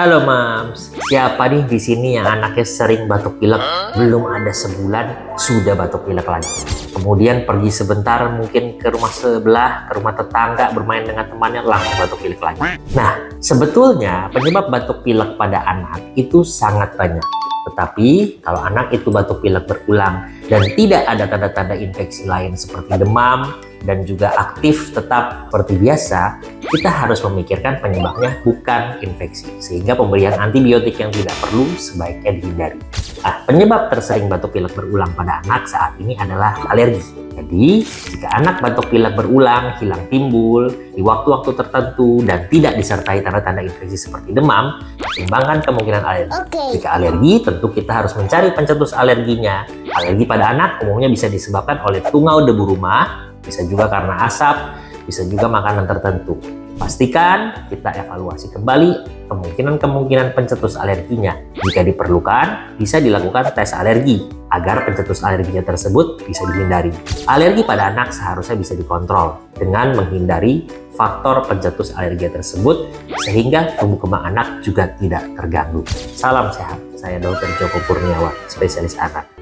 Halo Mams, siapa nih di sini yang anaknya sering batuk pilek? Belum ada sebulan sudah batuk pilek lagi. Kemudian pergi sebentar mungkin ke rumah sebelah, ke rumah tetangga bermain dengan temannya langsung batuk pilek lagi. Nah, sebetulnya penyebab batuk pilek pada anak itu sangat banyak. Tetapi kalau anak itu batuk pilek berulang dan tidak ada tanda-tanda infeksi lain seperti demam dan juga aktif tetap seperti biasa, kita harus memikirkan penyebabnya bukan infeksi, sehingga pemberian antibiotik yang tidak perlu sebaiknya dihindari. Nah, penyebab tersering batuk pilek berulang pada anak saat ini adalah alergi. Jadi, jika anak batuk pilek berulang, hilang timbul di waktu-waktu tertentu dan tidak disertai tanda-tanda infeksi seperti demam, pertimbangkan kemungkinan alergi. Jika alergi, tentu kita harus mencari pencetus alerginya. Alergi pada anak umumnya bisa disebabkan oleh tungau debu rumah, bisa juga karena asap, bisa juga makanan tertentu. Pastikan kita evaluasi kembali kemungkinan-kemungkinan pencetus alerginya. Jika diperlukan, bisa dilakukan tes alergi agar pencetus alerginya tersebut bisa dihindari. Alergi pada anak seharusnya bisa dikontrol dengan menghindari faktor pencetus alergi tersebut sehingga tumbuh kembang anak juga tidak terganggu. Salam sehat, saya Dr. Joko Kurniawan, spesialis anak.